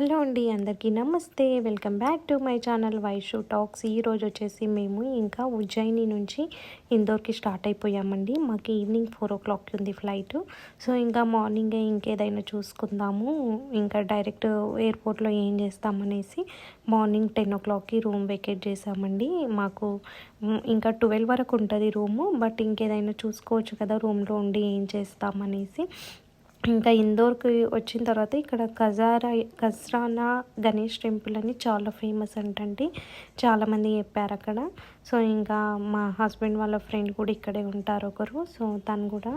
Hello అండి, అందరికీ నమస్తే. Welcome back to my channel Vaishu talks. ఈరోజు వచ్చేసి మేము ఇంకా ఉజ్జయిని నుంచి ఇందోర్కి స్టార్ట్ అయిపోయామండి. మాకు ఈవినింగ్ 4 o'clock ఉంది ఫ్లైట్. సో ఇంకా మార్నింగే ఇంకేదైనా చూసుకుందాము, ఇంకా డైరెక్ట్ ఎయిర్పోర్ట్లో ఏం చేస్తామనేసి మార్నింగ్ 10 o'clockకి రూమ్ వెకేట్ చేసామండి. మాకు ఇంకా 12 వరకు ఉంటుంది రూము, బట్ ఇంకేదైనా చూసుకోవచ్చు కదా రూమ్లో ఉండి ఏం చేస్తామనేసి. ఇంకా ఇందోర్కి వచ్చిన తర్వాత ఇక్కడ ఖజానా గణేష్ టెంపుల్ అని చాలా ఫేమస్ అంటండి, చాలామంది చెప్పారు అక్కడ. సో ఇంకా మా హస్బెండ్ వాళ్ళ ఫ్రెండ్ కూడా ఇక్కడే ఉంటారు ఒకరు. సో తను కూడా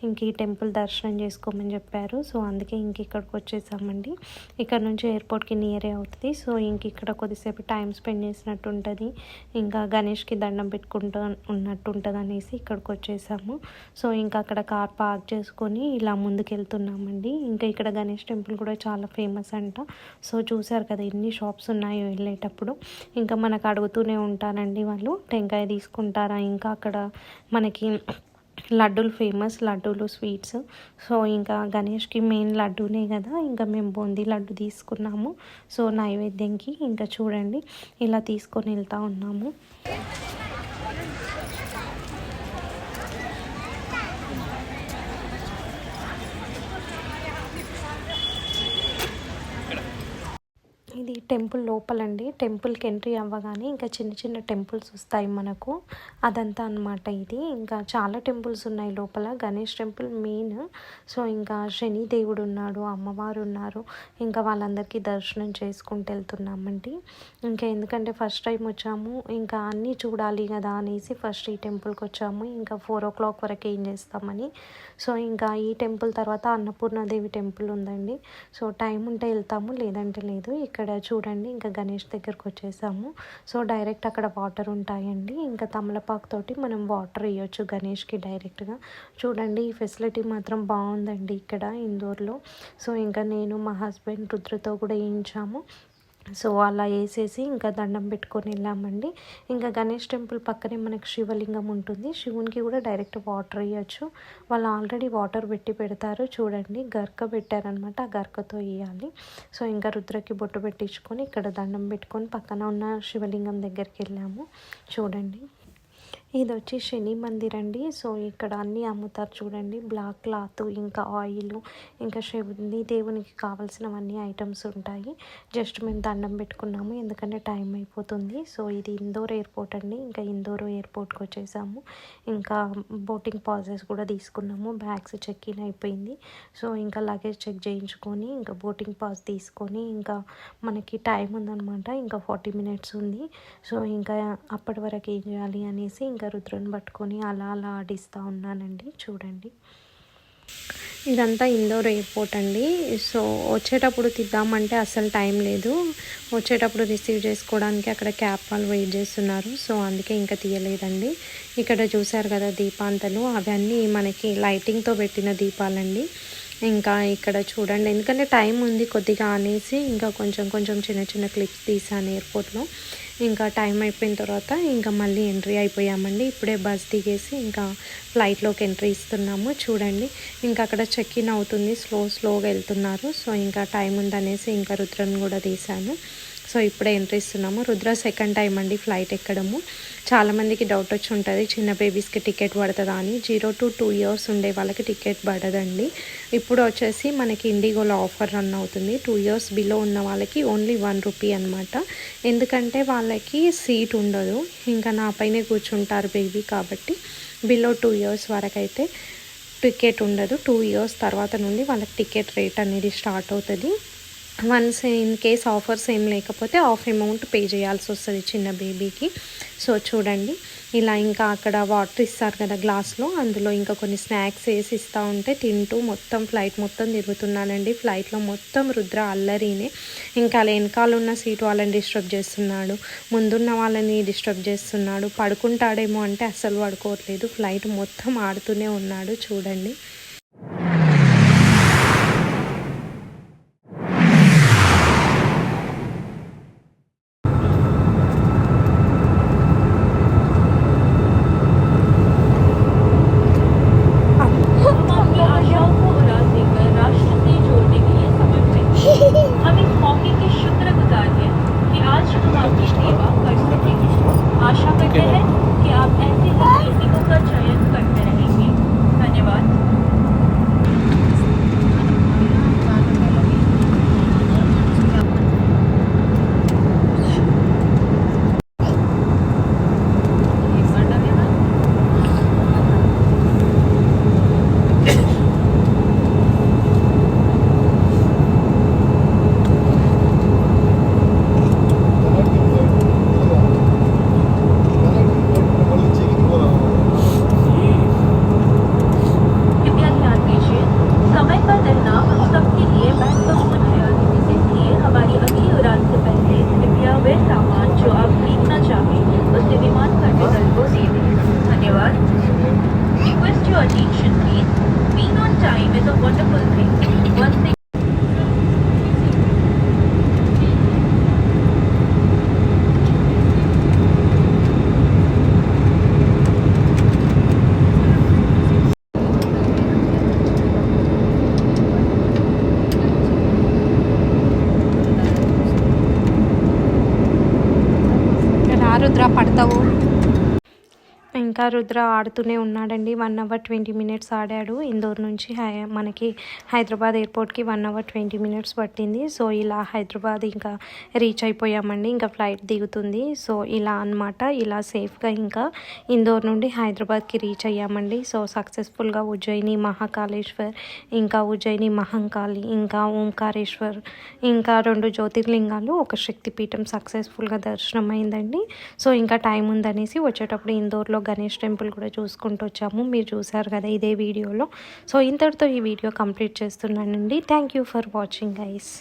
ఇంక ఈ టెంపుల్ దర్శనం చేసుకోమని చెప్పారు. సో అందుకే ఇంక ఇక్కడికి వచ్చేసామండి. ఇక్కడ నుంచి ఎయిర్పోర్ట్కి నియరే అవుతుంది. సో ఇంక ఇక్కడ కొద్దిసేపు టైం స్పెండ్ చేసినట్టు ఉంటుంది, ఇంకా గణేష్కి దండం పెట్టుకుంటూ ఉన్నట్టు ఉంటుంది అనేసి ఇక్కడికి వచ్చేసాము. సో ఇంకా అక్కడ కార్ పార్క్ చేసుకొని ఇలా ముందుకు వెళ్తున్నామండి. ఇంకా ఇక్కడ గణేష్ టెంపుల్ కూడా చాలా ఫేమస్ అంట. సో చూసారు కదా ఎన్ని షాప్స్ ఉన్నాయో వెళ్ళేటప్పుడు. ఇంకా మనకు అడుగుతూనే ఉంటారండి వాళ్ళు, టెంకాయ తీసుకుంటారా. ఇంకా అక్కడ మనకి లడ్డూలు ఫేమస్, లడ్డూలు స్వీట్స్. సో ఇంకా గణేష్కి మెయిన్ లడ్డూనే కదా, ఇంకా మేము బూందీ లడ్డు తీసుకున్నాము. సో నైవేద్యంకి ఇంకా చూడండి ఇలా తీసుకొని వెళ్తూ ఉన్నాము. ఇది టెంపుల్ లోపలండి. టెంపుల్కి ఎంట్రీ అవ్వగానే ఇంకా చిన్న చిన్న టెంపుల్స్ వస్తాయి మనకు, అదంతా అనమాట ఇది. ఇంకా చాలా టెంపుల్స్ ఉన్నాయి లోపల, గణేష్ టెంపుల్ మెయిన్. సో ఇంకా శని దేవుడు ఉన్నాడు, అమ్మవారు ఉన్నారు, ఇంకా వాళ్ళందరికీ దర్శనం చేసుకుంటూ వెళ్తున్నామండి. ఇంకా ఎందుకంటే ఫస్ట్ టైం వచ్చాము, ఇంకా అన్నీ చూడాలి కదా అనేసి ఫస్ట్ ఈ టెంపుల్కి వచ్చాము. ఇంకా 4 o'clock వరకు ఏం చేస్తామని. సో ఇంకా ఈ టెంపుల్ తర్వాత అన్నపూర్ణాదేవి టెంపుల్ ఉందండి. సో టైం ఉంటే వెళ్తాము, లేదంటే లేదు. ఇక్కడ చూడండి ఇంకా గణేష్ దగ్గరకు వచ్చేసాము. సో డైరెక్ట్ అక్కడ వాటర్ ఉంటాయండి, ఇంకా తమలపాకు తోటి మనం వాటర్ ఇవ్వచ్చు గణేష్కి డైరెక్ట్గా. చూడండి ఈ ఫెసిలిటీ మాత్రం బాగుందండి ఇక్కడ ఇందోర్లో. సో ఇంకా నేను మా హస్బెండ్ రుద్రతో కూడా వేయించాము. సో అలా వేసేసి ఇంకా దండం పెట్టుకొని వెళ్ళామండి. ఇంకా గణేష్ టెంపుల్ పక్కనే మనకి శివలింగం ఉంటుంది, శివునికి కూడా డైరెక్ట్ వాటర్ ఇవ్వచ్చు. వాళ్ళు ఆల్రెడీ వాటర్ పెట్టి పెడతారు. చూడండి గర్క పెట్టారనమాట, ఆ గర్కతో వేయాలి. సో ఇంకా రుద్రకి బొట్టు పెట్టించుకొని ఇక్కడ దండం పెట్టుకొని పక్కన ఉన్న శివలింగం దగ్గరికి వెళ్ళాము. చూడండి ఇది వచ్చి శని మందిర్ అండి. సో ఇక్కడ అన్నీ అమ్ముతారు చూడండి, బ్లాక్ క్లాత్, ఇంకా ఆయిల్, ఇంకా శని దేవునికి కావాల్సినవన్నీ ఐటమ్స్ ఉంటాయి. జస్ట్ మేము దండం పెట్టుకున్నాము ఎందుకంటే టైం అయిపోతుంది. సో ఇది ఇందోర్ ఎయిర్పోర్ట్ అండి. ఇంకా ఇందోర్ ఎయిర్పోర్ట్కి వచ్చేసాము. ఇంకా బోటింగ్ పాసెస్ కూడా తీసుకున్నాము, బ్యాగ్స్ చెక్ ఇన్ అయిపోయింది. సో ఇంకా లగేజ్ చెక్ చేయించుకొని ఇంకా బోటింగ్ పాస్ తీసుకొని ఇంకా మనకి టైం ఉందన్నమాట, ఇంకా 40 minutes ఉంది. సో ఇంకా అప్పటి వరకు ఏం చేయాలి అనేసి ఇంకా రుద్రని పట్టుకొని అలా అలా ఆడిస్తూ ఉన్నానండి. చూడండి ఇదంతా ఇందోర్ ఎయిర్పోర్ట్ అండి. సో వచ్చేటప్పుడు తీద్దామంటే అస్సలు టైం లేదు, వచ్చేటప్పుడు రిసీవ్ చేసుకోవడానికి అక్కడ క్యాబ్ వాళ్ళు వెయిట్ చేస్తున్నారు. సో అందుకే ఇంకా తీయలేదండి. ఇక్కడ చూసారు కదా దీపాంతలు, అవన్నీ మనకి లైటింగ్తో పెట్టిన దీపాలండి. ఇంకా ఇక్కడ చూడండి ఎందుకంటే టైం ఉంది కొద్దిగా అనేసి ఇంకా కొంచెం కొంచెం చిన్న చిన్న క్లిప్స్ తీసాను ఎయిర్పోర్ట్లో. ఇంకా టైం అయిపోయిన తర్వాత ఇంకా మళ్ళీ ఎంట్రీ అయిపోయామండి. ఇప్పుడే బస్ దిగేసి ఇంకా ఫ్లైట్లోకి ఎంట్రీ ఇస్తున్నాము. చూడండి ఇంకా అక్కడ చెక్ ఇన్ అవుతుంది, స్లోగా వెళ్తున్నారు. సో ఇంకా టైం ఉందనేసి ఇంకా రుద్రను కూడా తీశాను. సో ఇప్పుడే ఎంట్రీ ఇస్తున్నాము. రుద్ర సెకండ్ టైం అండి ఫ్లైట్ ఎక్కడము. చాలామందికి డౌట్ వచ్చి ఉంటుంది చిన్న బేబీస్కి టికెట్ పడుతుందా అని. 0 to 2 years ఉండే వాళ్ళకి టికెట్ పడదండి. ఇప్పుడు వచ్చేసి మనకి ఇండిగోలో ఆఫర్ రన్ అవుతుంది. 2 years బిలో ఉన్న వాళ్ళకి ఓన్లీ 1 rupee అనమాట. ఎందుకంటే వాళ్ళకి సీట్ ఉండదు, ఇంకా నా పైనే కూర్చుంటారు బేబీ కాబట్టి. బిలో 2 years వరకు అయితే టికెట్ ఉండదు. 2 years తర్వాత నుండి వాళ్ళకి టికెట్ రేట్ అనేది స్టార్ట్ అవుతుంది. వన్స్ ఇన్ కేస్ ఆఫర్స్ ఏం లేకపోతే హాఫ్ అమౌంట్ పే చేయాల్సి వస్తుంది చిన్న బేబీకి. సో చూడండి ఇలా ఇంకా అక్కడ వాటర్ ఇస్తారు కదా గ్లాస్లో, అందులో ఇంకా కొన్ని స్నాక్స్ వేసి ఇస్తూ ఉంటే తింటూ మొత్తం ఫ్లైట్ మొత్తం తిరుగుతున్నానండి. ఫ్లైట్లో మొత్తం రుద్ర అల్లరినే. ఇంకా అలా వెనకాల ఉన్న సీట్ వాళ్ళని డిస్టర్బ్ చేస్తున్నాడు, ముందున్న వాళ్ళని డిస్టర్బ్ చేస్తున్నాడు. పడుకుంటాడేమో అంటే అస్సలు పడుకోవట్లేదు, ఫ్లైట్ మొత్తం ఆడుతూనే ఉన్నాడు. చూడండి आशाओं को उड़ा देकर राष्ट्र से जोड़ने के लिए समर्पित। हम इस मौके ఆడతావు? ఇంకా రుద్ర ఆడుతూనే ఉన్నాడండి. 1 అవర్ 20 మినిట్స్ ఆడాడు. ఇందోర్ నుంచి మనకి హైదరాబాద్ ఎయిర్పోర్ట్కి 1 అవర్ 20 మినిట్స్ పట్టింది. సో ఇలా హైదరాబాద్ ఇంకా రీచ్ అయిపోయామండి. ఇంకా ఫ్లైట్ దిగుతుంది. సో ఇలా అనమాట. ఇలా సేఫ్గా ఇంకా ఇందోర్ నుండి హైదరాబాద్కి రీచ్ అయ్యామండి. సో సక్సెస్ఫుల్గా ఉజ్జయిని మహాకాళేశ్వర్, ఇంకా ఉజ్జయిని మహంకాళి, ఇంకా ఓంకారేశ్వర్, ఇంకా 2 జ్యోతిర్లింగాలు, ఒక శక్తిపీఠం సక్సెస్ఫుల్గా దర్శనం అయిందండి. సో ఇంకా టైం ఉందనేసి వచ్చేటప్పుడు ఇందోర్లో గణేష్ టెంపుల్ కూడా చూసుకుంటూ వచ్చాము. మీరు చూసారు కదా ఇదే వీడియోలో. సో ఇంతటితో ఈ వీడియో కంప్లీట్ చేస్తున్నానండి. Thank you for watching guys.